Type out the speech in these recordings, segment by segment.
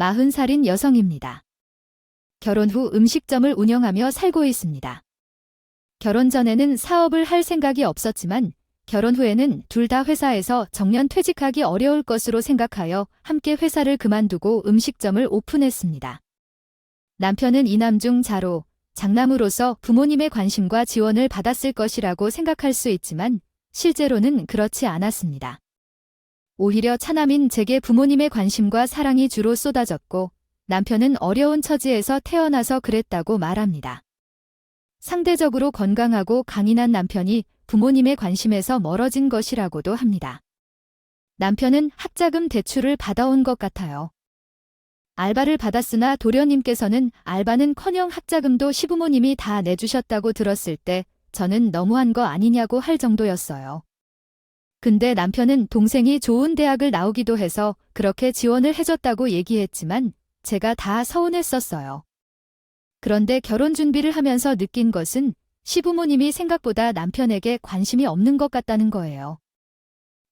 40살인 여성입니다. 결혼 후 음식점을 운영하며 살고 있습니다. 결혼 전에는 사업을 할 생각이 없었지만 결혼 후에는 둘 다 회사에서 정년 퇴직하기 어려울 것으로 생각하여 함께 회사를 그만두고 음식점을 오픈했습니다. 남편은 이남 중 자로, 장남으로서 부모님의 관심과 지원을 받았을 것이라고 생각할 수 있지만 실제로는 그렇지 않았습니다. 오히려 차남인 제게 부모님의 관심과 사랑이 주로 쏟아졌고 남편은 어려운 처지에서 태어나서 그랬다고 말합니다. 상대적으로 건강하고 강인한 남편이 부모님의 관심에서 멀어진 것이라고도 합니다. 남편은 학자금 대출을 받아온 것 같아요. 알바를 받았으나 도련님께서는 알바는커녕 학자금도 시부모님이 다 내주셨다고 들었을 때 저는 너무한 거 아니냐고 할 정도였어요. 근데 남편은 동생이 좋은 대학을 나오기도 해서 그렇게 지원을 해줬다고 얘기했지만 제가 다 서운했었어요. 그런데 결혼 준비를 하면서 느낀 것은 시부모님이 생각보다 남편에게 관심이 없는 것 같다는 거예요.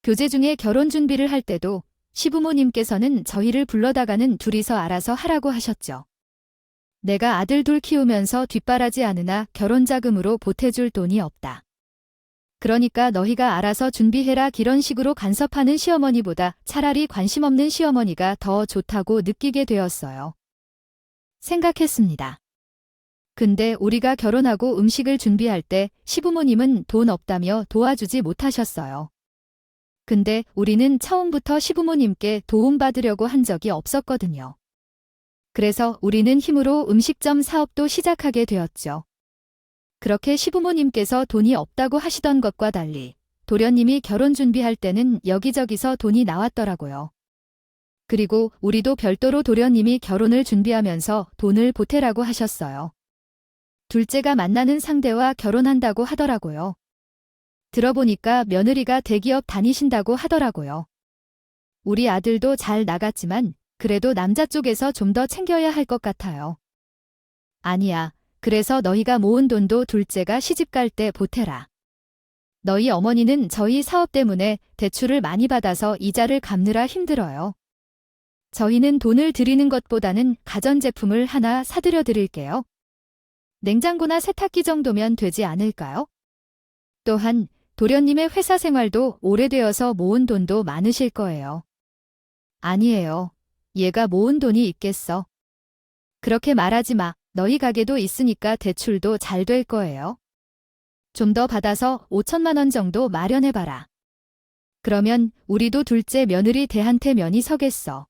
교제 중에 결혼 준비를 할 때도 시부모님께서는 저희를 불러다가는 둘이서 알아서 하라고 하셨죠. 내가 아들 둘 키우면서 뒷바라지 않으나 결혼 자금으로 보태줄 돈이 없다. 그러니까 너희가 알아서 준비해라 이런 식으로 간섭하는 시어머니보다 차라리 관심 없는 시어머니가 더 좋다고 느끼게 되었어요. 생각했습니다. 근데 우리가 결혼하고 음식을 준비할 때 시부모님은 돈 없다며 도와주지 못하셨어요. 근데 우리는 처음부터 시부모님께 도움받으려고 한 적이 없었거든요. 그래서 우리는 힘으로 음식점 사업도 시작하게 되었죠. 그렇게 시부모님께서 돈이 없다고 하시던 것과 달리 도련님이 결혼 준비할 때는 여기저기서 돈이 나왔더라고요. 그리고 우리도 별도로 도련님이 결혼을 준비하면서 돈을 보태라고 하셨어요. 둘째가 만나는 상대와 결혼한다고 하더라고요. 들어보니까 며느리가 대기업 다니신다고 하더라고요. 우리 아들도 잘 나갔지만 그래도 남자 쪽에서 좀 더 챙겨야 할 것 같아요. 아니야. 그래서 너희가 모은 돈도 둘째가 시집갈 때 보태라. 너희 어머니는 저희 사업 때문에 대출을 많이 받아서 이자를 갚느라 힘들어요. 저희는 돈을 드리는 것보다는 가전제품을 하나 사드려 드릴게요. 냉장고나 세탁기 정도면 되지 않을까요? 또한 도련님의 회사 생활도 오래되어서 모은 돈도 많으실 거예요. 아니에요. 얘가 모은 돈이 있겠어. 그렇게 말하지 마. 너희 가게도 있으니까 대출도 잘 될 거예요. 좀 더 받아서 5천만 원 정도 마련해봐라. 그러면 우리도 둘째 며느리 대한테 면이 서겠어.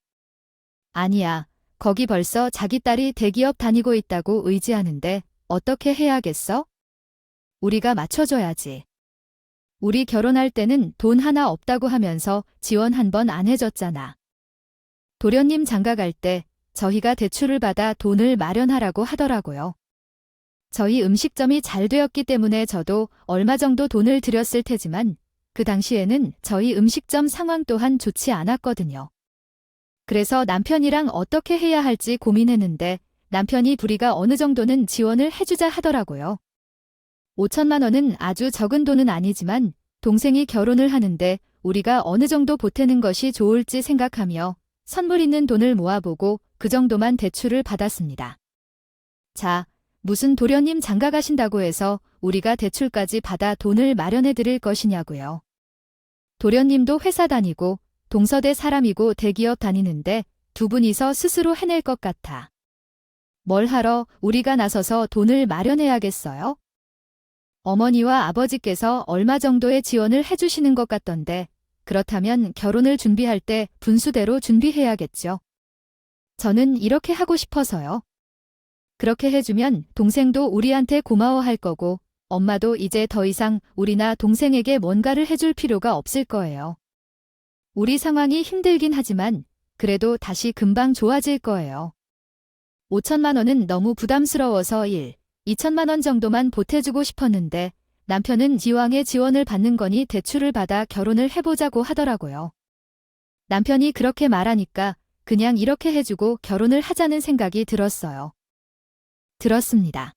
아니야. 거기 벌써 자기 딸이 대기업 다니고 있다고 의지하는데 어떻게 해야겠어? 우리가 맞춰줘야지. 우리 결혼할 때는 돈 하나 없다고 하면서 지원 한 번 안 해줬잖아. 도련님 장가갈 때 저희가 대출을 받아 돈을 마련하라고 하더라고요. 저희 음식점이 잘 되었기 때문에 저도 얼마 정도 돈을 들였을 테지만 그 당시에는 저희 음식점 상황 또한 좋지 않았거든요. 그래서 남편이랑 어떻게 해야 할지 고민했는데 남편이 둘이가 어느 정도는 지원을 해주자 하더라고요. 5천만 원은 아주 적은 돈은 아니지만 동생이 결혼을 하는데 우리가 어느 정도 보태는 것이 좋을지 생각하며 선물 있는 돈을 모아보고 그 정도만 대출을 받았습니다. 자, 무슨 도련님 장가 가신다고 해서 우리가 대출까지 받아 돈을 마련해 드릴 것이냐고요. 도련님도 회사 다니고 동서대 사람이고 대기업 다니는데 두 분이서 스스로 해낼 것 같아. 뭘 하러 우리가 나서서 돈을 마련해야겠어요? 어머니와 아버지께서 얼마 정도의 지원을 해주시는 것 같던데 그렇다면 결혼을 준비할 때 분수대로 준비해야겠죠. 저는 이렇게 하고 싶어서요. 그렇게 해주면 동생도 우리한테 고마워할 거고 엄마도 이제 더 이상 우리나 동생에게 뭔가를 해줄 필요가 없을 거예요. 우리 상황이 힘들긴 하지만 그래도 다시 금방 좋아질 거예요. 5천만 원은 너무 부담스러워서 2천만 원 정도만 보태주고 싶었는데 남편은 기왕에 지원을 받는 거니 대출을 받아 결혼을 해보자고 하더라고요. 남편이 그렇게 말하니까 그냥 이렇게 해주고 결혼을 하자는 생각이 들었어요. 들었습니다.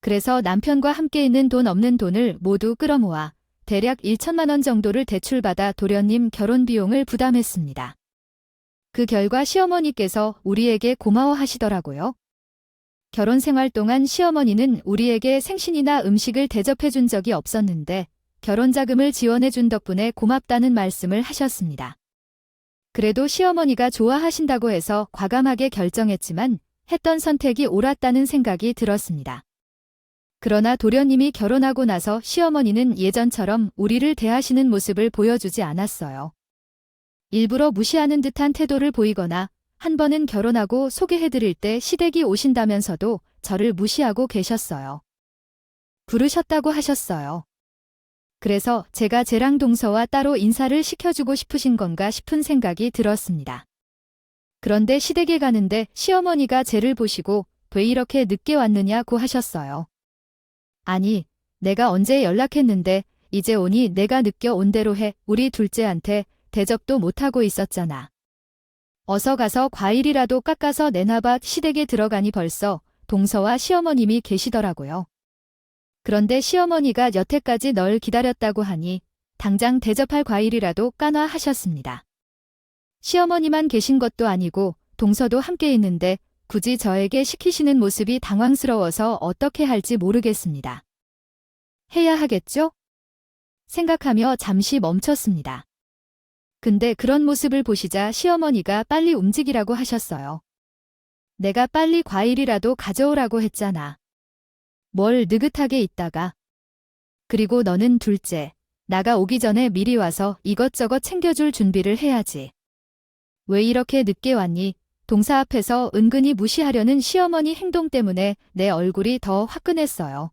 그래서 남편과 함께 있는 돈 없는 돈을 모두 끌어모아 대략 1천만 원 정도를 대출받아 도련님 결혼 비용을 부담했습니다. 그 결과 시어머니께서 우리에게 고마워하시더라고요. 결혼 생활 동안 시어머니는 우리에게 생신이나 음식을 대접해 준 적이 없었는데 결혼 자금을 지원해 준 덕분에 고맙다는 말씀을 하셨습니다. 그래도 시어머니가 좋아하신다고 해서 과감하게 결정했지만 했던 선택이 옳았다는 생각이 들었습니다. 그러나 도련님이 결혼하고 나서 시어머니는 예전처럼 우리를 대하시는 모습을 보여주지 않았어요. 일부러 무시하는 듯한 태도를 보이거나 한 번은 결혼하고 소개해드릴 때 시댁이 오신다면서도 저를 무시하고 계셨어요. 부르셨다고 하셨어요. 그래서 제가 쟤랑 동서와 따로 인사를 시켜주고 싶으신 건가 싶은 생각이 들었습니다. 그런데 시댁에 가는데 시어머니가 쟤를 보시고 왜 이렇게 늦게 왔느냐고 하셨어요. 아니, 내가 언제 연락했는데 이제 오니 내가 느껴 온 대로 해. 우리 둘째한테 대접도 못하고 있었잖아. 어서 가서 과일이라도 깎아서 내놔봐. 시댁에 들어가니 벌써 동서와 시어머님이 계시더라고요. 그런데 시어머니가 여태까지 널 기다렸다고 하니 당장 대접할 과일이라도 까놔 하셨습니다. 시어머니만 계신 것도 아니고 동서도 함께 있는데 굳이 저에게 시키시는 모습이 당황스러워서 어떻게 할지 모르겠습니다. 해야 하겠죠? 생각하며 잠시 멈췄습니다. 근데 그런 모습을 보시자 시어머니가 빨리 움직이라고 하셨어요. 내가 빨리 과일이라도 가져오라고 했잖아. 뭘 느긋하게 있다가. 그리고 너는 둘째, 나가 오기 전에 미리 와서 이것저것 챙겨줄 준비를 해야지. 왜 이렇게 늦게 왔니? 동서 앞에서 은근히 무시하려는 시어머니 행동 때문에 내 얼굴이 더 화끈했어요.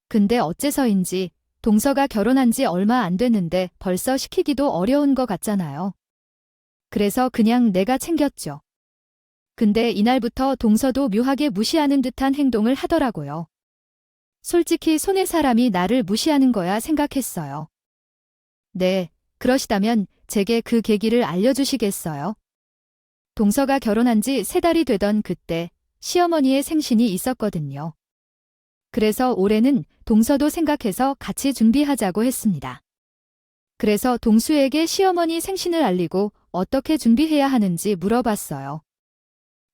근데 어째서인지 동서가 결혼한 지 얼마 안 됐는데 벌써 시키기도 어려운 것 같잖아요. 그래서 그냥 내가 챙겼죠. 근데 이날부터 동서도 묘하게 무시하는 듯한 행동을 하더라고요. 솔직히 손의 사람이 나를 무시하는 거야 생각했어요. 네, 그러시다면 제게 그 계기를 알려주시겠어요? 동서가 결혼한 지 3달이 되던 그때 시어머니의 생신이 있었거든요. 그래서 올해는 동서도 생각해서 같이 준비하자고 했습니다. 그래서 동수에게 시어머니 생신을 알리고 어떻게 준비해야 하는지 물어봤어요.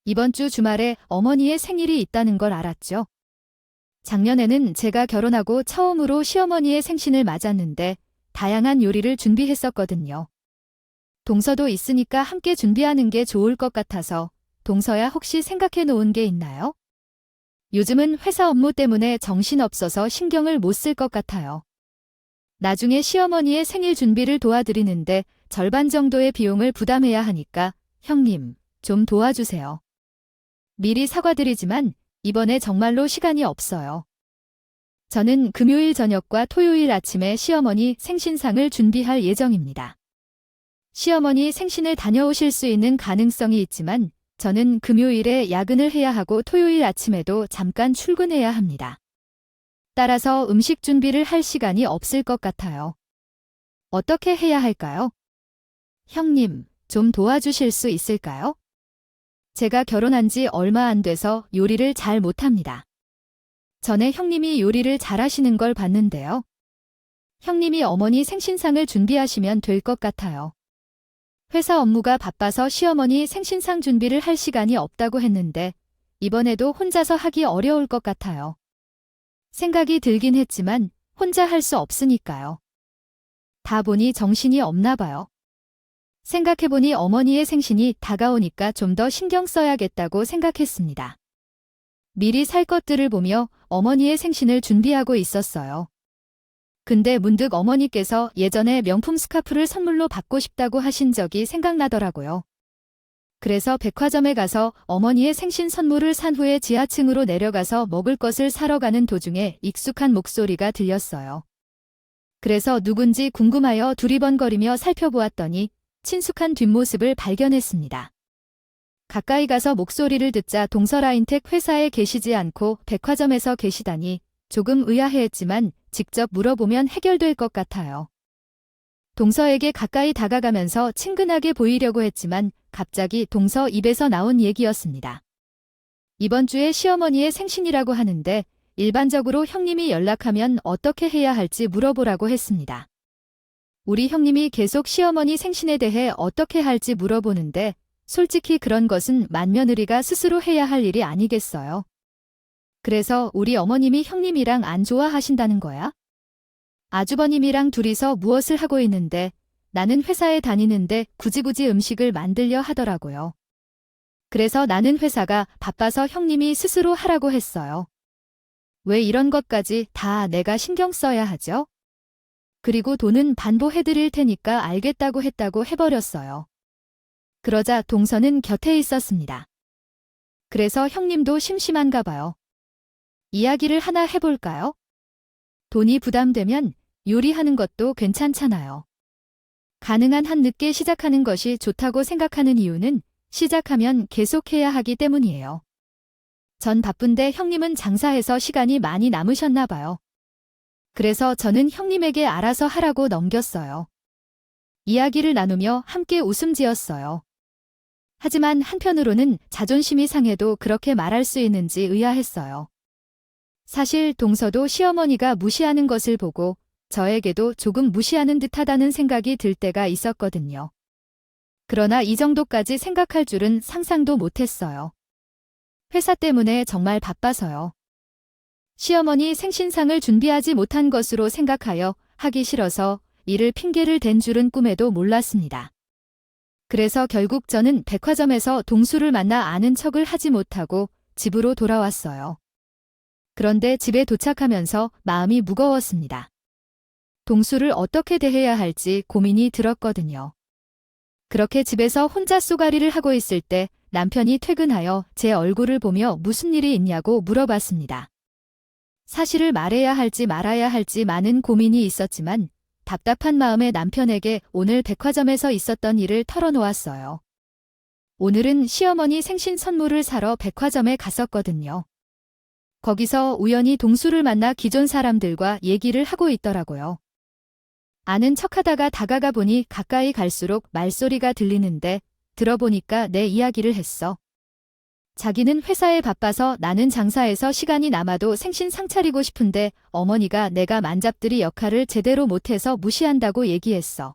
이번 주 주말에 어머니의 생일이 있다는 걸 알았죠. 작년에는 제가 결혼하고 처음으로 시어머니의 생신을 맞았는데 다양한 요리를 준비했었거든요. 동서도 있으니까 함께 준비하는 게 좋을 것 같아서 동서야 혹시 생각해 놓은 게 있나요? 요즘은 회사 업무 때문에 정신없어서 신경을 못 쓸 것 같아요. 나중에 시어머니의 생일 준비를 도와드리는데 절반 정도의 비용을 부담해야 하니까 형님, 좀 도와주세요. 미리 사과드리지만 이번에 정말로 시간이 없어요. 저는 금요일 저녁과 토요일 아침에 시어머니 생신상을 준비할 예정입니다. 시어머니 생신을 다녀오실 수 있는 가능성이 있지만 저는 금요일에 야근을 해야 하고 토요일 아침에도 잠깐 출근해야 합니다. 따라서 음식 준비를 할 시간이 없을 것 같아요. 어떻게 해야 할까요? 형님, 좀 도와주실 수 있을까요? 제가 결혼한 지 얼마 안 돼서 요리를 잘 못합니다. 전에 형님이 요리를 잘하시는 걸 봤는데요. 형님이 어머니 생신상을 준비하시면 될 것 같아요. 회사 업무가 바빠서 시어머니 생신상 준비를 할 시간이 없다고 했는데 이번에도 혼자서 하기 어려울 것 같아요. 생각이 들긴 했지만 혼자 할 수 없으니까요. 다 보니 정신이 없나 봐요. 생각해보니 어머니의 생신이 다가오니까 좀 더 신경 써야겠다고 생각했습니다. 미리 살 것들을 보며 어머니의 생신을 준비하고 있었어요. 근데 문득 어머니께서 예전에 명품 스카프를 선물로 받고 싶다고 하신 적이 생각나더라고요. 그래서 백화점에 가서 어머니의 생신 선물을 산 후에 지하층으로 내려가서 먹을 것을 사러 가는 도중에 익숙한 목소리가 들렸어요. 그래서 누군지 궁금하여 두리번거리며 살펴보았더니 친숙한 뒷모습을 발견했습니다. 가까이 가서 목소리를 듣자 동서라인텍 회사에 계시지 않고 백화점에서 계시다니 조금 의아해했지만 직접 물어보면 해결될 것 같아요. 동서에게 가까이 다가가면서 친근하게 보이려고 했지만 갑자기 동서 입에서 나온 얘기였습니다. 이번 주에 시어머니의 생신이라고 하는데 일반적으로 형님이 연락하면 어떻게 해야 할지 물어보라고 했습니다. 우리 형님이 계속 시어머니 생신에 대해 어떻게 할지 물어보는데 솔직히 그런 것은 맏며느리가 스스로 해야 할 일이 아니겠어요. 그래서 우리 어머님이 형님이랑 안 좋아하신다는 거야? 아주버님이랑 둘이서 무엇을 하고 있는데 나는 회사에 다니는데 굳이 음식을 만들려 하더라고요. 그래서 나는 회사가 바빠서 형님이 스스로 하라고 했어요. 왜 이런 것까지 다 내가 신경 써야 하죠? 그리고 돈은 반보해드릴 테니까 알겠다고 했다고 해버렸어요. 그러자 동서는 곁에 있었습니다. 그래서 형님도 심심한가 봐요. 이야기를 하나 해볼까요? 돈이 부담되면 요리하는 것도 괜찮잖아요. 가능한 한 늦게 시작하는 것이 좋다고 생각하는 이유는 시작하면 계속해야 하기 때문이에요. 전 바쁜데 형님은 장사해서 시간이 많이 남으셨나 봐요. 그래서 저는 형님에게 알아서 하라고 넘겼어요. 이야기를 나누며 함께 웃음 지었어요. 하지만 한편으로는 자존심이 상해도 그렇게 말할 수 있는지 의아했어요. 사실 동서도 시어머니가 무시하는 것을 보고 저에게도 조금 무시하는 듯하다는 생각이 들 때가 있었거든요. 그러나 이 정도까지 생각할 줄은 상상도 못했어요. 회사 때문에 정말 바빠서요. 시어머니 생신상을 준비하지 못한 것으로 생각하여 하기 싫어서 이를 핑계를 댄 줄은 꿈에도 몰랐습니다. 그래서 결국 저는 백화점에서 동수를 만나 아는 척을 하지 못하고 집으로 돌아왔어요. 그런데 집에 도착하면서 마음이 무거웠습니다. 동수를 어떻게 대해야 할지 고민이 들었거든요. 그렇게 집에서 혼자 쏘가리를 하고 있을 때 남편이 퇴근하여 제 얼굴을 보며 무슨 일이 있냐고 물어봤습니다. 사실을 말해야 할지 말아야 할지 많은 고민이 있었지만 답답한 마음에 남편에게 오늘 백화점에서 있었던 일을 털어놓았어요. 오늘은 시어머니 생신 선물을 사러 백화점에 갔었거든요. 거기서 우연히 동수를 만나 기존 사람들과 얘기를 하고 있더라고요. 아는 척하다가 다가가 보니 가까이 갈수록 말소리가 들리는데 들어보니까 내 이야기를 했어. 자기는 회사에 바빠서 나는 장사해서 시간이 남아도 생신상 차리고 싶은데 어머니가 내가 만잡들이 역할을 제대로 못해서 무시한다고 얘기했어.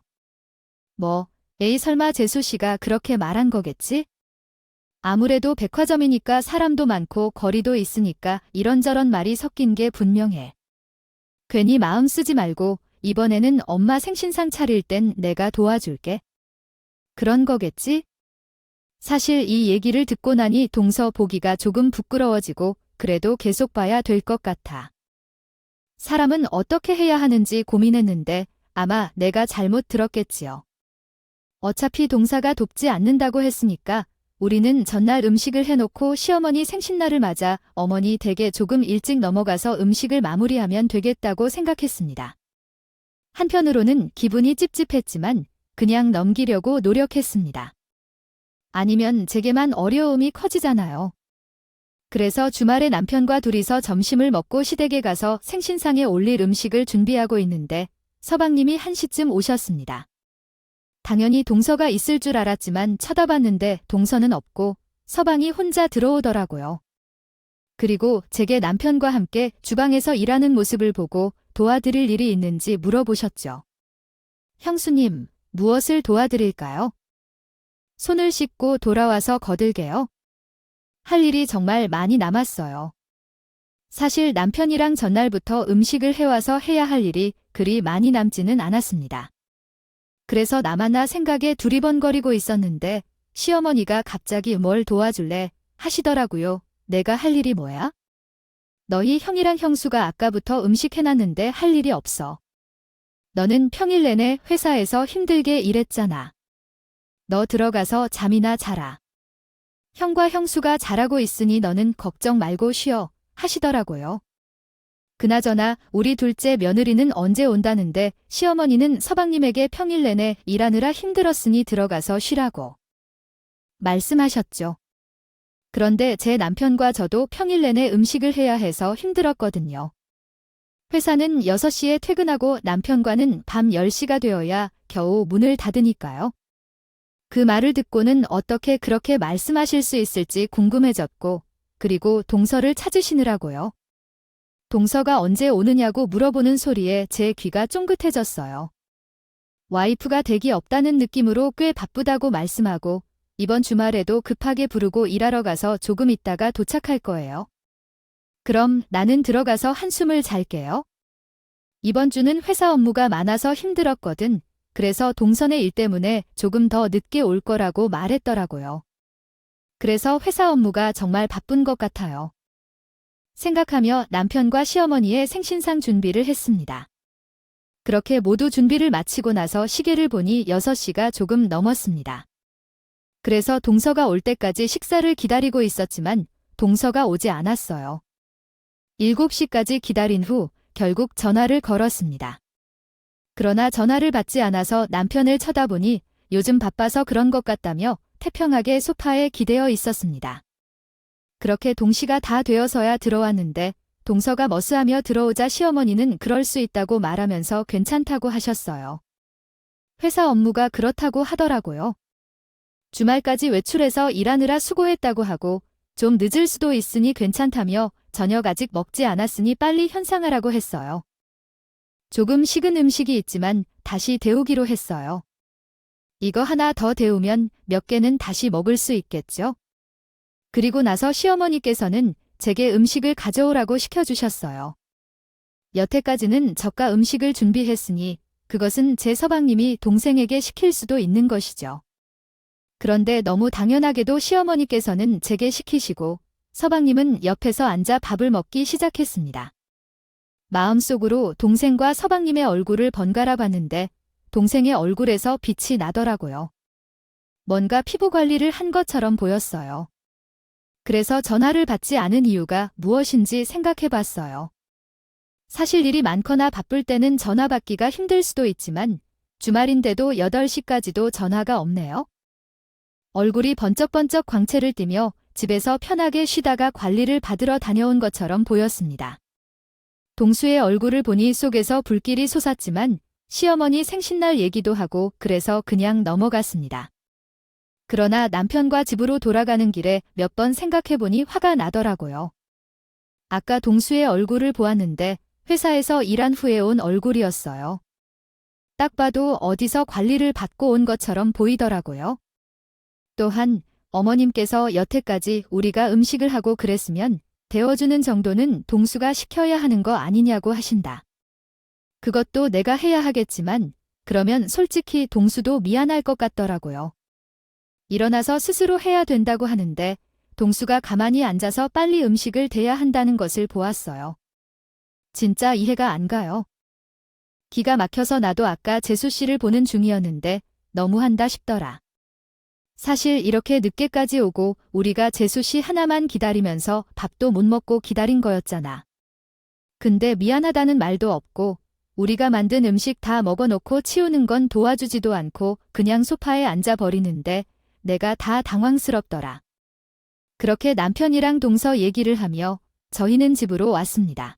에이 설마 재수 씨가 그렇게 말한 거겠지? 아무래도 백화점이니까 사람도 많고 거리도 있으니까 이런저런 말이 섞인 게 분명해. 괜히 마음 쓰지 말고 이번에는 엄마 생신상 차릴 땐 내가 도와줄게. 그런 거겠지? 사실 이 얘기를 듣고 나니 동서 보기가 조금 부끄러워지고 그래도 계속 봐야 될 것 같아. 사람은 어떻게 해야 하는지 고민했는데 아마 내가 잘못 들었겠지요. 어차피 동사가 돕지 않는다고 했으니까 우리는 전날 음식을 해놓고 시어머니 생신날을 맞아 어머니 댁에 조금 일찍 넘어가서 음식을 마무리하면 되겠다고 생각했습니다. 한편으로는 기분이 찝찝했지만 그냥 넘기려고 노력했습니다. 아니면 제게만 어려움이 커지잖아요. 그래서 주말에 남편과 둘이서 점심을 먹고 시댁에 가서 생신상에 올릴 음식을 준비하고 있는데 서방님이 1시쯤 오셨습니다. 당연히 동서가 있을 줄 알았지만 쳐다봤는데 동서는 없고 서방이 혼자 들어오더라고요. 그리고 제게 남편과 함께 주방에서 일하는 모습을 보고 도와드릴 일이 있는지 물어보셨죠. 형수님, 무엇을 도와드릴까요? 손을 씻고 돌아와서 거들게요. 할 일이 정말 많이 남았어요. 사실 남편이랑 전날부터 음식을 해와서 해야 할 일이 그리 많이 남지는 않았습니다. 그래서 나만나 생각에 두리번거리고 있었는데 시어머니가 갑자기 뭘 도와줄래 하시더라고요. 내가 할 일이 뭐야? 너희 형이랑 형수가 아까부터 음식 해놨는데 할 일이 없어. 너는 평일 내내 회사에서 힘들게 일했잖아. 너 들어가서 잠이나 자라. 형과 형수가 잘하고 있으니 너는 걱정 말고 쉬어 하시더라고요. 그나저나 우리 둘째 며느리는 언제 온다는데 시어머니는 서방님에게 평일 내내 일하느라 힘들었으니 들어가서 쉬라고 말씀하셨죠. 그런데 제 남편과 저도 평일 내내 음식을 해야 해서 힘들었거든요. 회사는 6시에 퇴근하고 남편과는 밤 10시가 되어야 겨우 문을 닫으니까요. 그 말을 듣고는 어떻게 그렇게 말씀하실 수 있을지 궁금해졌고 그리고 동서를 찾으시느라고요. 동서가 언제 오느냐고 물어보는 소리에 제 귀가 쫑긋해졌어요. 와이프가 댁이 없다는 느낌으로 꽤 바쁘다고 말씀하고 이번 주말에도 급하게 부르고 일하러 가서 조금 있다가 도착할 거예요. 그럼 나는 들어가서 한숨을 잘게요. 이번 주는 회사 업무가 많아서 힘들었거든. 그래서 동선의 일 때문에 조금 더 늦게 올 거라고 말했더라고요. 그래서 회사 업무가 정말 바쁜 것 같아요. 생각하며 남편과 시어머니의 생신상 준비를 했습니다. 그렇게 모두 준비를 마치고 나서 시계를 보니 6시가 조금 넘었습니다. 그래서 동서가 올 때까지 식사를 기다리고 있었지만 동서가 오지 않았어요. 7시까지 기다린 후 결국 전화를 걸었습니다. 그러나 전화를 받지 않아서 남편을 쳐다보니 요즘 바빠서 그런 것 같다며 태평하게 소파에 기대어 있었습니다. 그렇게 동시가 다 되어서야 들어왔는데 동서가 머스하며 들어오자 시어머니는 그럴 수 있다고 말하면서 괜찮다고 하셨어요. 회사 업무가 그렇다고 하더라고요. 주말까지 외출해서 일하느라 수고했다고 하고 좀 늦을 수도 있으니 괜찮다며 저녁 아직 먹지 않았으니 빨리 현상하라고 했어요. 조금 식은 음식이 있지만 다시 데우기로 했어요. 이거 하나 더 데우면 몇 개는 다시 먹을 수 있겠죠? 그리고 나서 시어머니께서는 제게 음식을 가져오라고 시켜주셨어요. 여태까지는 저가 음식을 준비했으니 그것은 제 서방님이 동생에게 시킬 수도 있는 것이죠. 그런데 너무 당연하게도 시어머니께서는 제게 시키시고 서방님은 옆에서 앉아 밥을 먹기 시작했습니다. 마음속으로 동생과 서방님의 얼굴을 번갈아 봤는데 동생의 얼굴에서 빛이 나더라고요. 뭔가 피부 관리를 한 것처럼 보였어요. 그래서 전화를 받지 않은 이유가 무엇인지 생각해 봤어요. 사실 일이 많거나 바쁠 때는 전화 받기가 힘들 수도 있지만 주말인데도 8시까지도 전화가 없네요. 얼굴이 번쩍번쩍 광채를 띠며 집에서 편하게 쉬다가 관리를 받으러 다녀온 것처럼 보였습니다. 동수의 얼굴을 보니 속에서 불길이 솟았지만 시어머니 생신날 얘기도 하고 그래서 그냥 넘어갔습니다. 그러나 남편과 집으로 돌아가는 길에 몇 번 생각해보니 화가 나더라고요. 아까 동수의 얼굴을 보았는데 회사에서 일한 후에 온 얼굴이었어요. 딱 봐도 어디서 관리를 받고 온 것처럼 보이더라고요. 또한 어머님께서 여태까지 우리가 음식을 하고 그랬으면 데워주는 정도는 동수가 시켜야 하는 거 아니냐고 하신다. 그것도 내가 해야 하겠지만 그러면 솔직히 동수도 미안할 것 같더라고요. 일어나서 스스로 해야 된다고 하는데 동수가 가만히 앉아서 빨리 음식을 대야 한다는 것을 보았어요. 진짜 이해가 안 가요. 기가 막혀서 나도 아까 재수 씨를 보는 중이었는데 너무한다 싶더라. 사실 이렇게 늦게까지 오고 우리가 재수 씨 하나만 기다리면서 밥도 못 먹고 기다린 거였잖아. 근데 미안하다는 말도 없고 우리가 만든 음식 다 먹어놓고 치우는 건 도와주지도 않고 그냥 소파에 앉아버리는데 내가 다 당황스럽더라. 그렇게 남편이랑 동서 얘기를 하며 저희는 집으로 왔습니다.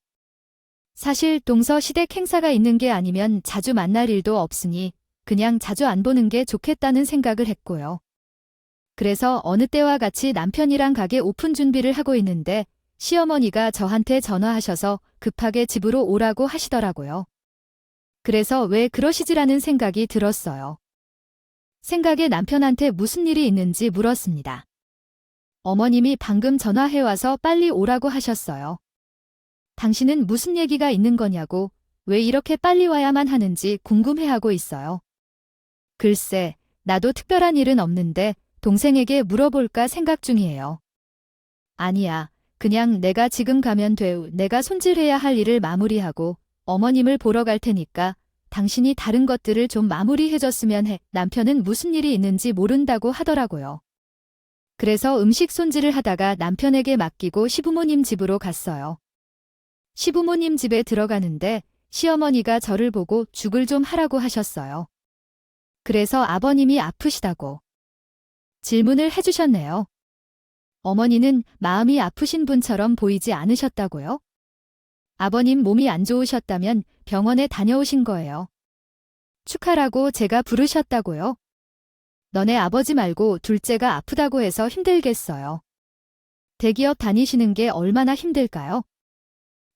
사실 동서 시댁 행사가 있는 게 아니면 자주 만날 일도 없으니 그냥 자주 안 보는 게 좋겠다는 생각을 했고요. 그래서 어느 때와 같이 남편이랑 가게 오픈 준비를 하고 있는데 시어머니가 저한테 전화하셔서 급하게 집으로 오라고 하시더라고요. 그래서 왜 그러시지라는 생각이 들었어요. 생각에 남편한테 무슨 일이 있는지 물었습니다. 어머님이 방금 전화해와서 빨리 오라고 하셨어요. 당신은 무슨 얘기가 있는 거냐고 왜 이렇게 빨리 와야만 하는지 궁금해하고 있어요. 글쎄, 나도 특별한 일은 없는데 동생에게 물어볼까 생각 중이에요. 아니야, 그냥 내가 지금 가면 돼. 내가 손질해야 할 일을 마무리하고 어머님을 보러 갈 테니까 당신이 다른 것들을 좀 마무리해줬으면 해. 남편은 무슨 일이 있는지 모른다고 하더라고요. 그래서 음식 손질을 하다가 남편에게 맡기고 시부모님 집으로 갔어요. 시부모님 집에 들어가는데 시어머니가 저를 보고 죽을 좀 하라고 하셨어요. 그래서 아버님이 아프시다고 질문을 해주셨네요. 어머니는 마음이 아프신 분처럼 보이지 않으셨다고요? 아버님 몸이 안 좋으셨다면 병원에 다녀오신 거예요. 축하라고 제가 부르셨다고요? 너네 아버지 말고 둘째가 아프다고 해서 힘들겠어요. 대기업 다니시는 게 얼마나 힘들까요?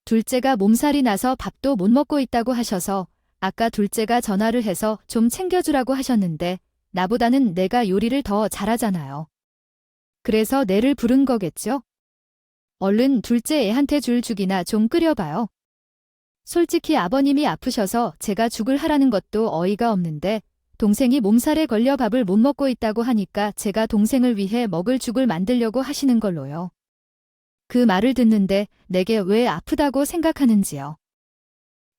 둘째가 몸살이 나서 밥도 못 먹고 있다고 하셔서 아까 둘째가 전화를 해서 좀 챙겨주라고 하셨는데 나보다는 내가 요리를 더 잘하잖아요. 그래서 내를 부른 거겠죠? 얼른 둘째 애한테 줄 죽이나 좀 끓여봐요. 솔직히 아버님이 아프셔서 제가 죽을 하라는 것도 어이가 없는데 동생이 몸살에 걸려 밥을 못 먹고 있다고 하니까 제가 동생을 위해 먹을 죽을 만들려고 하시는 걸로요. 그 말을 듣는데 내게 왜 아프다고 생각하는지요.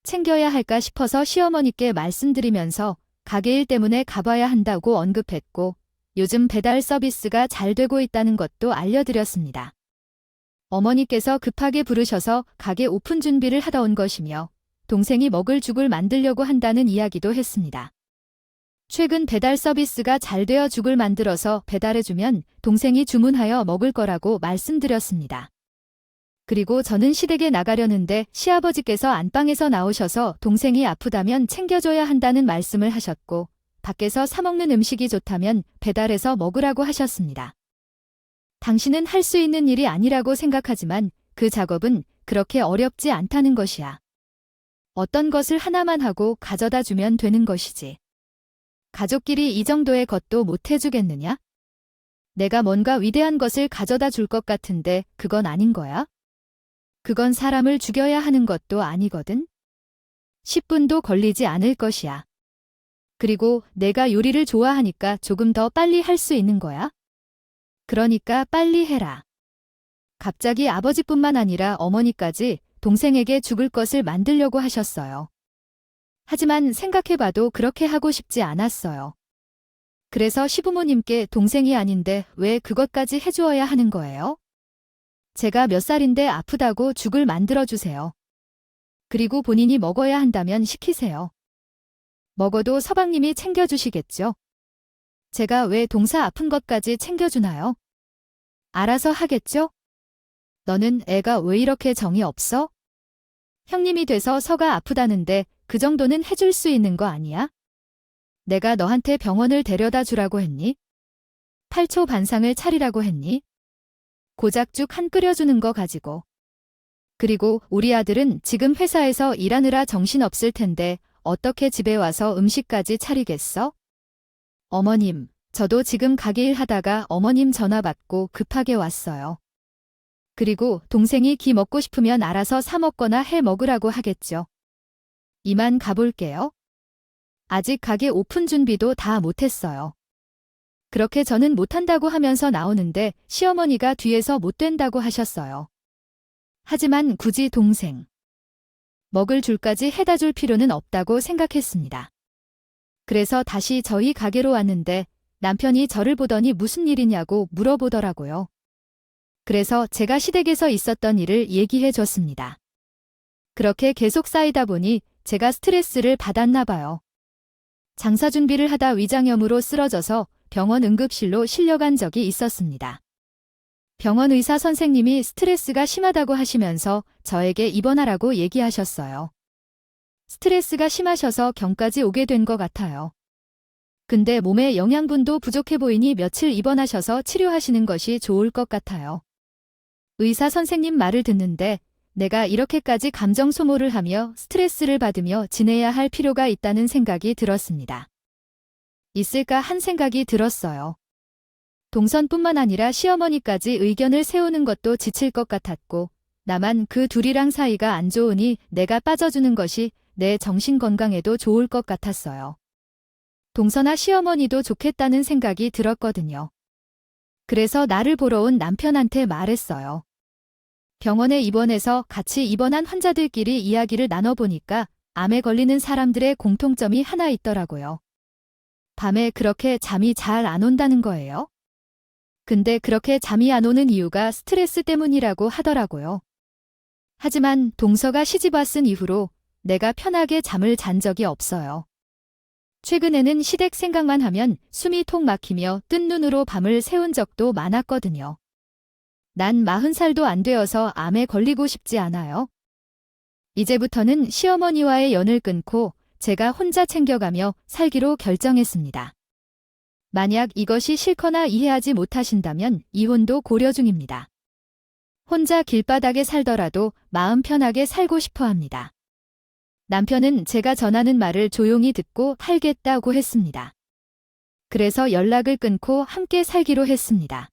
챙겨야 할까 싶어서 시어머니께 말씀드리면서 가게 일 때문에 가봐야 한다고 언급했고 요즘 배달 서비스가 잘 되고 있다는 것도 알려드렸습니다. 어머니께서 급하게 부르셔서 가게 오픈 준비를 하다 온 것이며 동생이 먹을 죽을 만들려고 한다는 이야기도 했습니다. 최근 배달 서비스가 잘 되어 죽을 만들어서 배달해주면 동생이 주문하여 먹을 거라고 말씀드렸습니다. 그리고 저는 시댁에 나가려는데 시아버지께서 안방에서 나오셔서 동생이 아프다면 챙겨줘야 한다는 말씀을 하셨고 밖에서 사 먹는 음식이 좋다면 배달해서 먹으라고 하셨습니다. 당신은 할 수 있는 일이 아니라고 생각하지만 그 작업은 그렇게 어렵지 않다는 것이야. 어떤 것을 하나만 하고 가져다 주면 되는 것이지. 가족끼리 이 정도의 것도 못 해주겠느냐? 내가 뭔가 위대한 것을 가져다 줄 것 같은데 그건 아닌 거야? 그건 사람을 죽여야 하는 것도 아니거든? 10분도 걸리지 않을 것이야. 그리고 내가 요리를 좋아하니까 조금 더 빨리 할 수 있는 거야? 그러니까 빨리 해라. 갑자기 아버지뿐만 아니라 어머니까지 동생에게 죽을 것을 만들려고 하셨어요. 하지만 생각해봐도 그렇게 하고 싶지 않았어요. 그래서 시부모님께 동생이 아닌데 왜 그것까지 해주어야 하는 거예요? 제가 몇 살인데 아프다고 죽을 만들어주세요. 그리고 본인이 먹어야 한다면 시키세요. 먹어도 서방님이 챙겨주시겠죠? 제가 왜 동사 아픈 것까지 챙겨주나요? 알아서 하겠죠? 너는 애가 왜 이렇게 정이 없어? 형님이 돼서 서가 아프다는데 그 정도는 해줄 수 있는 거 아니야? 내가 너한테 병원을 데려다 주라고 했니? 8초 반상을 차리라고 했니? 고작 죽 한 끓여주는 거 가지고. 그리고 우리 아들은 지금 회사에서 일하느라 정신없을 텐데 어떻게 집에 와서 음식까지 차리겠어? 어머님, 저도 지금 가게 일 하다가 어머님 전화 받고 급하게 왔어요. 그리고 동생이 기 먹고 싶으면 알아서 사 먹거나 해 먹으라고 하겠죠. 이만 가볼게요. 아직 가게 오픈 준비도 다 못했어요. 그렇게 저는 못한다고 하면서 나오는데 시어머니가 뒤에서 못 된다고 하셨어요. 하지만 굳이 동생 먹을 줄까지 해다 줄 필요는 없다고 생각했습니다. 그래서 다시 저희 가게로 왔는데 남편이 저를 보더니 무슨 일이냐고 물어보더라고요. 그래서 제가 시댁에서 있었던 일을 얘기해 줬습니다. 그렇게 계속 쌓이다 보니 제가 스트레스를 받았나 봐요. 장사 준비를 하다 위장염으로 쓰러져서 병원 응급실로 실려간 적이 있었습니다. 병원 의사 선생님이 스트레스가 심하다고 하시면서 저에게 입원하라고 얘기하셨어요. 스트레스가 심하셔서 경까지 오게 된 것 같아요. 근데 몸에 영양분도 부족해 보이니 며칠 입원하셔서 치료하시는 것이 좋을 것 같아요. 의사 선생님 말을 듣는데 내가 이렇게까지 감정 소모를 하며 스트레스를 받으며 지내야 할 필요가 있다는 생각이 들었습니다. 있을까 한 생각이 들었어요. 동선뿐만 아니라 시어머니까지 의견을 세우는 것도 지칠 것 같았고 나만 그 둘이랑 사이가 안 좋으니 내가 빠져주는 것이 내 정신 건강에도 좋을 것 같았어요. 동서나 시어머니도 좋겠다는 생각이 들었거든요. 그래서 나를 보러 온 남편한테 말했어요. 병원에 입원해서 같이 입원한 환자들끼리 이야기를 나눠보니까 암에 걸리는 사람들의 공통점이 하나 있더라고요. 밤에 그렇게 잠이 잘 안 온다는 거예요. 근데 그렇게 잠이 안 오는 이유가 스트레스 때문이라고 하더라고요. 하지만 동서가 시집 왔은 이후로 내가 편하게 잠을 잔 적이 없어요. 최근에는 시댁 생각만 하면 숨이 톡 막히며 뜬 눈으로 밤을 새운 적도 많았거든요. 난 40살도 안 되어서 암에 걸리고 싶지 않아요. 이제부터는 시어머니와의 연을 끊고 제가 혼자 챙겨가며 살기로 결정했습니다. 만약 이것이 싫거나 이해하지 못하신다면 이혼도 고려 중입니다. 혼자 길바닥에 살더라도 마음 편하게 살고 싶어 합니다. 남편은 제가 전하는 말을 조용히 듣고 살겠다고 했습니다. 그래서 연락을 끊고 함께 살기로 했습니다.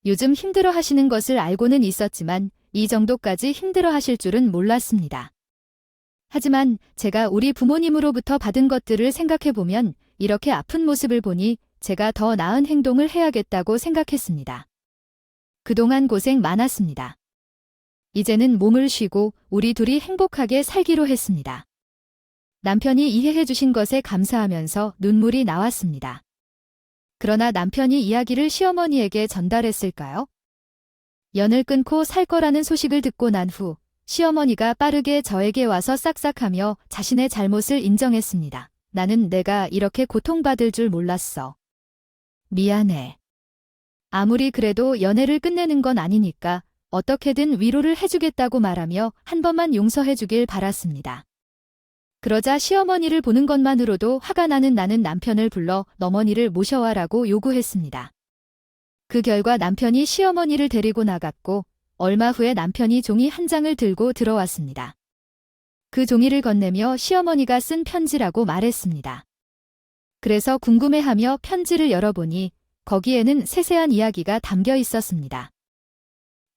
요즘 힘들어 하시는 것을 알고는 있었지만 이 정도까지 힘들어 하실 줄은 몰랐습니다. 하지만 제가 우리 부모님으로부터 받은 것들을 생각해보면 이렇게 아픈 모습을 보니 제가 더 나은 행동을 해야겠다고 생각했습니다. 그동안 고생 많았습니다. 이제는 몸을 쉬고 우리 둘이 행복하게 살기로 했습니다. 남편이 이해해 주신 것에 감사하면서 눈물이 나왔습니다. 그러나 남편이 이야기를 시어머니에게 전달했을까요? 연을 끊고 살 거라는 소식을 듣고 난 후 시어머니가 빠르게 저에게 와서 싹싹하며 자신의 잘못을 인정했습니다. 나는 내가 이렇게 고통받을 줄 몰랐어. 미안해. 아무리 그래도 연애를 끝내는 건 아니니까 어떻게든 위로를 해주겠다고 말하며 한 번만 용서해 주길 바랐습니다. 그러자 시어머니를 보는 것만으로도 화가 나는 나는 남편을 불러 어머니를 모셔와라고 요구했습니다. 그 결과 남편이 시어머니를 데리고 나갔고 얼마 후에 남편이 종이 한 장을 들고 들어왔습니다. 그 종이를 건네며 시어머니가 쓴 편지라고 말했습니다. 그래서 궁금해하며 편지를 열어보니 거기에는 세세한 이야기가 담겨 있었습니다.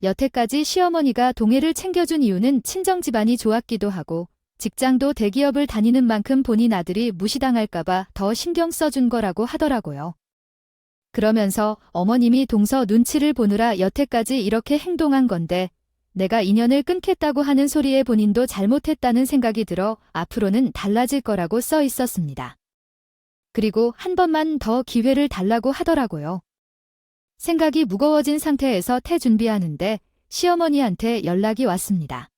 여태까지 시어머니가 동해를 챙겨준 이유는 친정 집안이 좋았기도 하고 직장도 대기업을 다니는 만큼 본인 아들이 무시당할까봐 더 신경 써준 거라고 하더라고요. 그러면서 어머님이 동서 눈치를 보느라 여태까지 이렇게 행동한 건데 내가 인연을 끊겠다고 하는 소리에 본인도 잘못했다는 생각이 들어 앞으로는 달라질 거라고 써 있었습니다. 그리고 한 번만 더 기회를 달라고 하더라고요. 생각이 무거워진 상태에서 퇴 준비하는데 시어머니한테 연락이 왔습니다.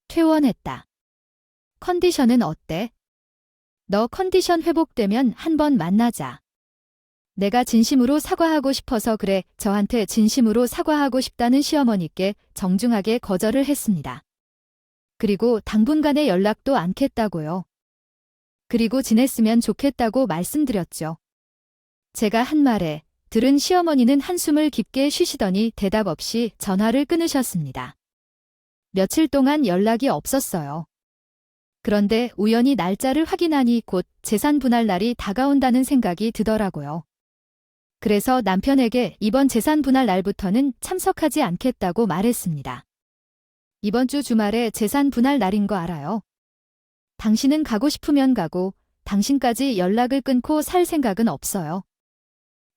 퇴원했다. 컨디션은 어때? 너 컨디션 회복되면 한번 만나자. 내가 진심으로 사과하고 싶어서 그래. 저한테 진심으로 사과하고 싶다는 시어머니께 정중하게 거절을 했습니다. 그리고 당분간의 연락도 않겠다고요. 그리고 지냈으면 좋겠다고 말씀드렸죠. 제가 한 말에 들은 시어머니는 한숨을 깊게 쉬시더니 대답 없이 전화를 끊으셨습니다. 며칠 동안 연락이 없었어요. 그런데 우연히 날짜를 확인하니 곧 재산 분할 날이 다가온다는 생각이 드더라고요. 그래서 남편에게 이번 재산 분할 날부터는 참석하지 않겠다고 말했습니다. 이번 주 주말에 재산 분할 날인 거 알아요? 당신은 가고 싶으면 가고 당신까지 연락을 끊고 살 생각은 없어요.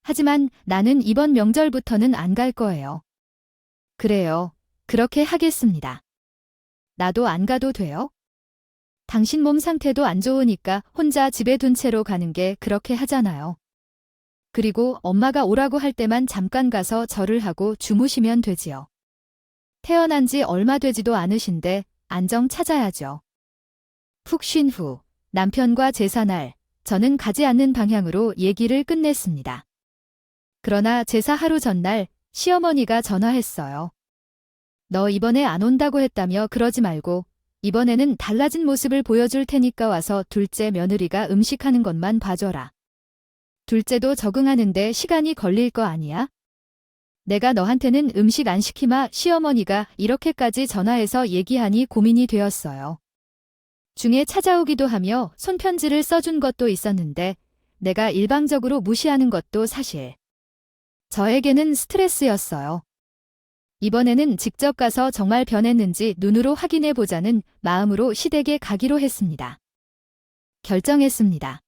하지만 나는 이번 명절부터는 안 갈 거예요. 그래요. 그렇게 하겠습니다. 나도 안 가도 돼요? 당신 몸 상태도 안 좋으니까 혼자 집에 둔 채로 가는 게 그렇게 하잖아요. 그리고 엄마가 오라고 할 때만 잠깐 가서 절을 하고 주무시면 되지요. 태어난 지 얼마 되지도 않으신데 안정 찾아야죠. 푹 쉰 후 남편과 제사날 저는 가지 않는 방향으로 얘기를 끝냈습니다. 그러나 제사 하루 전날 시어머니가 전화했어요. 너 이번에 안 온다고 했다며 그러지 말고 이번에는 달라진 모습을 보여줄 테니까 와서 둘째 며느리가 음식하는 것만 봐줘라. 둘째도 적응하는데 시간이 걸릴 거 아니야? 내가 너한테는 음식 안 시키마. 시어머니가 이렇게까지 전화해서 얘기하니 고민이 되었어요. 중에 찾아오기도 하며 손편지를 써준 것도 있었는데 내가 일방적으로 무시하는 것도 사실. 저에게는 스트레스였어요. 이번에는 직접 가서 정말 변했는지 눈으로 확인해 보자는 마음으로 시댁에 가기로 했습니다. 결정했습니다.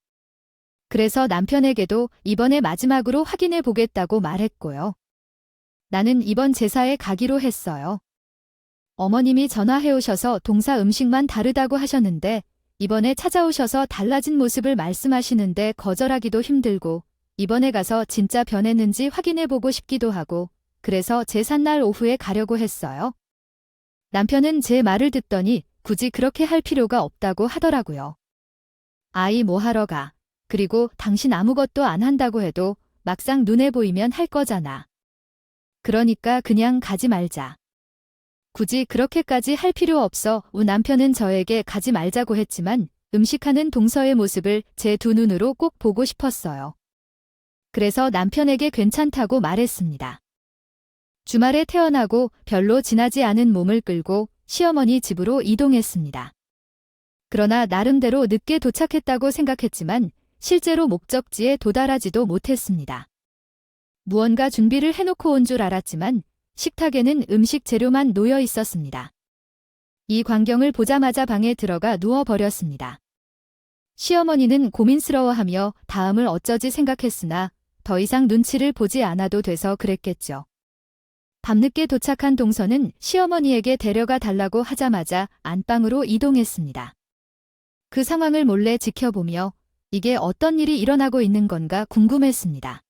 그래서 남편에게도 이번에 마지막으로 확인해 보겠다고 말했고요. 나는 이번 제사에 가기로 했어요. 어머님이 전화해 오셔서 동사 음식만 다르다고 하셨는데 이번에 찾아오셔서 달라진 모습을 말씀하시는데 거절하기도 힘들고 이번에 가서 진짜 변했는지 확인해 보고 싶기도 하고 그래서 제삿날 오후에 가려고 했어요. 남편은 제 말을 듣더니 굳이 그렇게 할 필요가 없다고 하더라고요. 아이 뭐 하러 가. 그리고 당신 아무것도 안 한다고 해도 막상 눈에 보이면 할 거잖아. 그러니까 그냥 가지 말자. 굳이 그렇게까지 할 필요 없어. 남편은 저에게 가지 말자고 했지만 음식하는 동서의 모습을 제 두 눈으로 꼭 보고 싶었어요. 그래서 남편에게 괜찮다고 말했습니다. 주말에 퇴원하고 별로 지나지 않은 몸을 끌고 시어머니 집으로 이동했습니다. 그러나 나름대로 늦게 도착했다고 생각했지만 실제로 목적지에 도달하지도 못했습니다. 무언가 준비를 해놓고 온 줄 알았지만 식탁에는 음식 재료만 놓여 있었습니다. 이 광경을 보자마자 방에 들어가 누워버렸습니다. 시어머니는 고민스러워하며 다음을 어쩌지 생각했으나 더 이상 눈치를 보지 않아도 돼서 그랬겠죠. 밤늦게 도착한 동서는 시어머니에게 데려가 달라고 하자마자 안방으로 이동했습니다. 그 상황을 몰래 지켜보며 이게 어떤 일이 일어나고 있는 건가 궁금했습니다.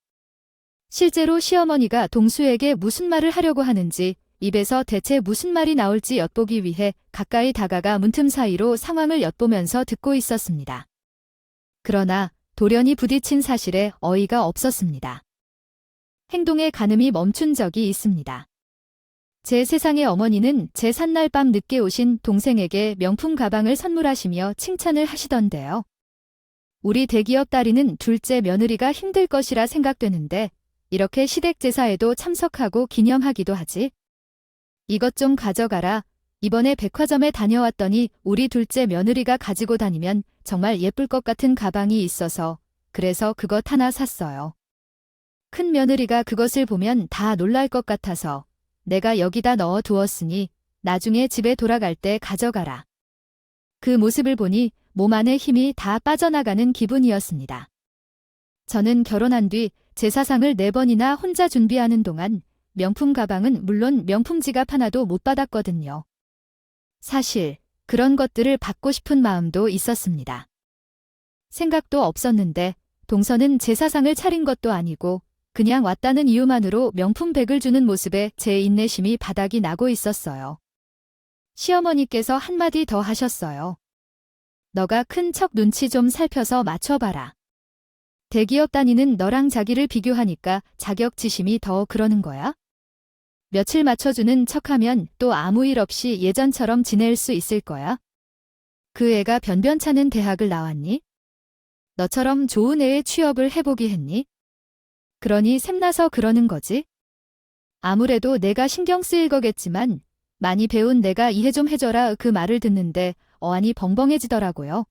실제로 시어머니가 동수에게 무슨 말을 하려고 하는지, 입에서 대체 무슨 말이 나올지 엿보기 위해 가까이 다가가 문틈 사이로 상황을 엿보면서 듣고 있었습니다. 그러나 돌연히 부딪힌 사실에 어이가 없었습니다. 행동의 가늠이 멈춘 적이 있습니다. 제 세상의 어머니는 제 산날 밤 늦게 오신 동생에게 명품 가방을 선물하시며 칭찬을 하시던데요. 우리 대기업 딸이는 둘째 며느리가 힘들 것이라 생각되는데 이렇게 시댁 제사에도 참석하고 기념하기도 하지. 이것 좀 가져가라. 이번에 백화점에 다녀왔더니 우리 둘째 며느리가 가지고 다니면 정말 예쁠 것 같은 가방이 있어서 그래서 그것 하나 샀어요. 큰 며느리가 그것을 보면 다 놀랄 것 같아서 내가 여기다 넣어 두었으니 나중에 집에 돌아갈 때 가져가라. 그 모습을 보니 몸 안에 힘이 다 빠져나가는 기분이었습니다. 저는 결혼한 뒤 제사상을 4번이나 혼자 준비하는 동안 명품 가방은 물론 명품 지갑 하나도 못 받았거든요. 사실 그런 것들을 받고 싶은 마음도 있었습니다. 생각도 없었는데 동서는 제사상을 차린 것도 아니고 그냥 왔다는 이유만으로 명품백을 주는 모습에 제 인내심이 바닥이 나고 있었어요. 시어머니께서 한마디 더 하셨어요. 너가 큰 척 눈치 좀 살펴서 맞춰봐라. 대기업 다니는 너랑 자기를 비교하니까 자격지심이 더 그러는 거야? 며칠 맞춰주는 척하면 또 아무 일 없이 예전처럼 지낼 수 있을 거야? 그 애가 변변찮은 대학을 나왔니? 너처럼 좋은 애의 취업을 해보기 했니? 그러니 샘나서 그러는 거지? 아무래도 내가 신경 쓰일 거겠지만 많이 배운 내가 이해 좀 해줘라 그 말을 듣는데 어안이 벙벙해지더라고요.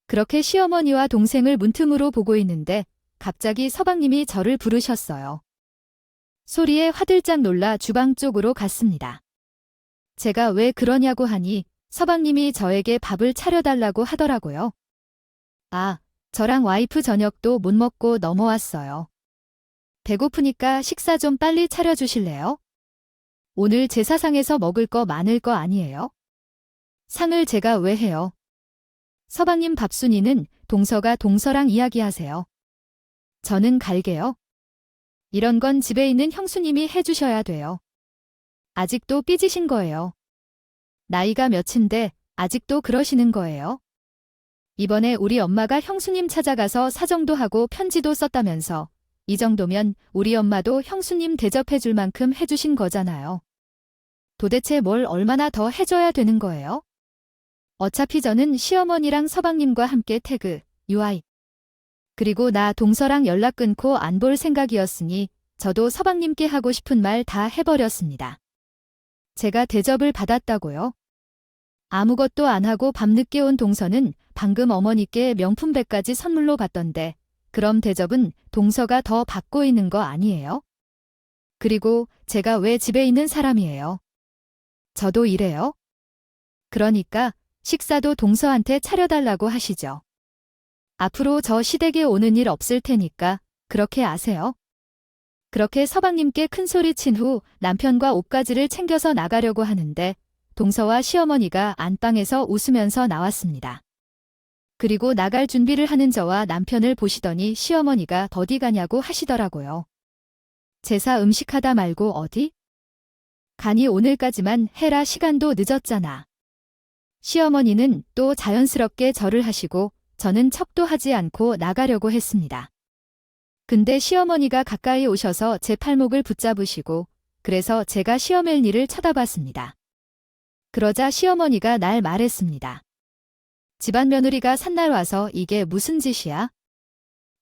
그렇게 시어머니와 동생을 문틈으로 보고 있는데 갑자기 서방님이 저를 부르셨어요. 소리에 화들짝 놀라 주방 쪽으로 갔습니다. 제가 왜 그러냐고 하니 서방님이 저에게 밥을 차려달라고 하더라고요. 아, 저랑 와이프 저녁도 못 먹고 넘어왔어요. 배고프니까 식사 좀 빨리 차려주실래요? 오늘 제사상에서 먹을 거 많을 거 아니에요? 상을 제가 왜 해요? 서방님 밥순이는 동서가 동서랑 이야기하세요. 저는 갈게요. 이런 건 집에 있는 형수님이 해주셔야 돼요. 아직도 삐지신 거예요. 나이가 몇인데 아직도 그러시는 거예요? 이번에 우리 엄마가 형수님 찾아가서 사정도 하고 편지도 썼다면서 이 정도면 우리 엄마도 형수님 대접해 줄 만큼 해주신 거잖아요. 도대체 뭘 얼마나 더 해줘야 되는 거예요? 어차피 저는 시어머니랑 서방님과 함께 태그, 유아이. 그리고 나 동서랑 연락 끊고 안 볼 생각이었으니 저도 서방님께 하고 싶은 말 다 해버렸습니다. 제가 대접을 받았다고요? 아무것도 안 하고 밤늦게 온 동서는 방금 어머니께 명품백까지 선물로 받던데 그럼 대접은 동서가 더 받고 있는 거 아니에요? 그리고 제가 왜 집에 있는 사람이에요? 저도 이래요? 그러니까 식사도 동서한테 차려달라고 하시죠. 앞으로 저 시댁에 오는 일 없을 테니까 그렇게 아세요? 그렇게 서방님께 큰 소리 친 후 남편과 옷가지를 챙겨서 나가려고 하는데 동서와 시어머니가 안방에서 웃으면서 나왔습니다. 그리고 나갈 준비를 하는 저와 남편을 보시더니 시어머니가 어디 가냐고 하시더라고요. 제사 음식하다 말고 어디? 가니 오늘까지만 해라 시간도 늦었잖아. 시어머니는 또 자연스럽게 절을 하시고 저는 척도 하지 않고 나가려고 했습니다. 근데 시어머니가 가까이 오셔서 제 팔목을 붙잡으시고 그래서 제가 시어머니를 쳐다봤습니다. 그러자 시어머니가 날 말했습니다. 집안 며느리가 산날 와서 이게 무슨 짓이야?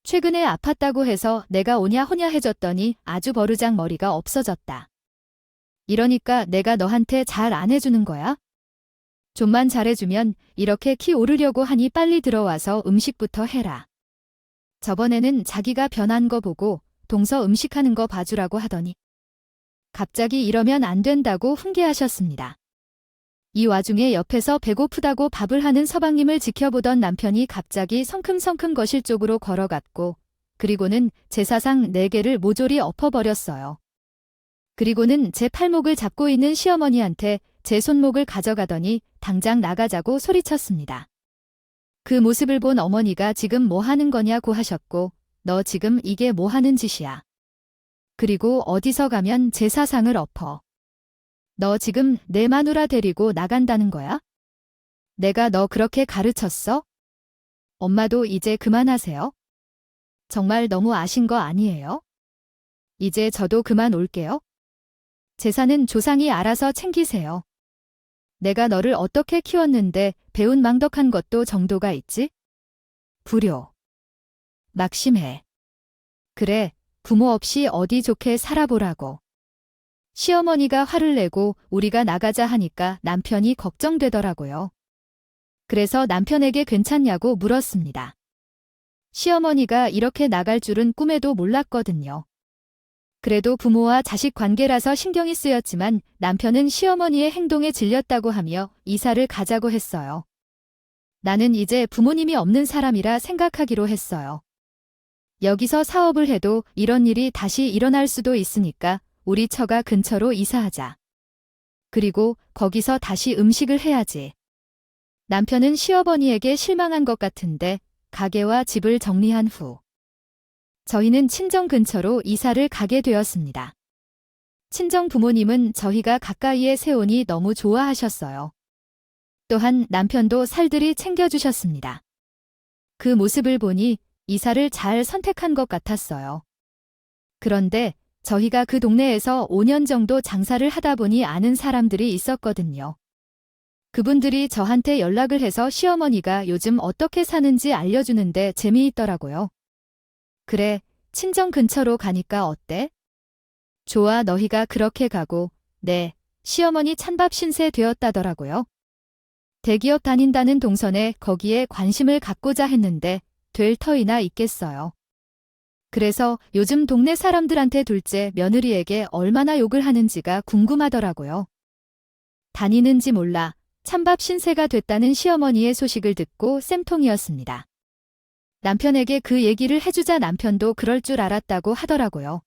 최근에 아팠다고 해서 내가 오냐 호냐 해줬더니 아주 버르장 머리가 없어졌다. 이러니까 내가 너한테 잘 안 해주는 거야? 좀만 잘해주면 이렇게 키 오르려고 하니 빨리 들어와서 음식부터 해라. 저번에는 자기가 변한 거 보고 동서 음식하는 거 봐주라고 하더니 갑자기 이러면 안 된다고 훈계하셨습니다. 이 와중에 옆에서 배고프다고 밥을 하는 서방님을 지켜보던 남편이 갑자기 성큼성큼 거실 쪽으로 걸어갔고 그리고는 제 사상 4개를 모조리 엎어버렸어요. 그리고는 제 팔목을 잡고 있는 시어머니한테 제 손목을 가져가더니 당장 나가자고 소리쳤습니다. 그 모습을 본 어머니가 지금 뭐 하는 거냐고 하셨고 너 지금 이게 뭐 하는 짓이야. 그리고 어디서 가면 제 사상을 엎어. 너 지금 내 마누라 데리고 나간다는 거야? 내가 너 그렇게 가르쳤어? 엄마도 이제 그만하세요. 정말 너무 아신 거 아니에요? 이제 저도 그만 올게요. 재산은 조상이 알아서 챙기세요. 내가 너를 어떻게 키웠는데 배은망덕한 것도 정도가 있지? 불효. 막심해. 그래, 부모 없이 어디 좋게 살아보라고. 시어머니가 화를 내고 우리가 나가자 하니까 남편이 걱정되더라고요. 그래서 남편에게 괜찮냐고 물었습니다. 시어머니가 이렇게 나갈 줄은 꿈에도 몰랐거든요. 그래도 부모와 자식 관계라서 신경이 쓰였지만 남편은 시어머니의 행동에 질렸다고 하며 이사를 가자고 했어요. 나는 이제 부모님이 없는 사람이라 생각하기로 했어요. 여기서 사업을 해도 이런 일이 다시 일어날 수도 있으니까 우리 처가 근처로 이사하자. 그리고 거기서 다시 음식을 해야지. 남편은 시어머니에게 실망한 것 같은데 가게와 집을 정리한 후 저희는 친정 근처로 이사를 가게 되었습니다. 친정 부모님은 저희가 가까이에 세우니 너무 좋아하셨어요. 또한 남편도 살들이 챙겨주셨습니다. 그 모습을 보니 이사를 잘 선택한 것 같았어요. 그런데 저희가 그 동네에서 5년 정도 장사를 하다 보니 아는 사람들이 있었거든요. 그분들이 저한테 연락을 해서 시어머니가 요즘 어떻게 사는지 알려주는데 재미있더라고요. 그래, 친정 근처로 가니까 어때? 좋아, 너희가 그렇게 가고, 네, 시어머니 찬밥 신세 되었다더라고요. 대기업 다닌다는 동선에 거기에 관심을 갖고자 했는데 될 터이나 있겠어요. 그래서 요즘 동네 사람들한테 둘째 며느리에게 얼마나 욕을 하는지가 궁금하더라고요. 다니는지 몰라 찬밥 신세가 됐다는 시어머니의 소식을 듣고 쌤통이었습니다. 남편에게 그 얘기를 해주자 남편도 그럴 줄 알았다고 하더라고요.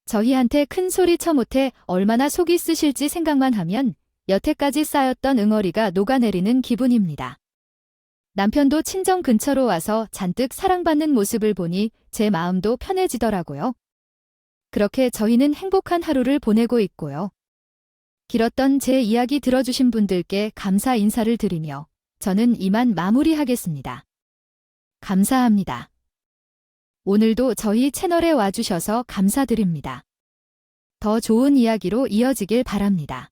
저희한테 큰 소리 쳐 못해 얼마나 속이 쓰실지 생각만 하면 여태까지 쌓였던 응어리가 녹아내리는 기분입니다. 남편도 친정 근처로 와서 잔뜩 사랑받는 모습을 보니 제 마음도 편해지더라고요. 그렇게 저희는 행복한 하루를 보내고 있고요. 길었던 제 이야기 들어주신 분들께 감사 인사를 드리며 저는 이만 마무리하겠습니다. 감사합니다. 오늘도 저희 채널에 와주셔서 감사드립니다. 더 좋은 이야기로 이어지길 바랍니다.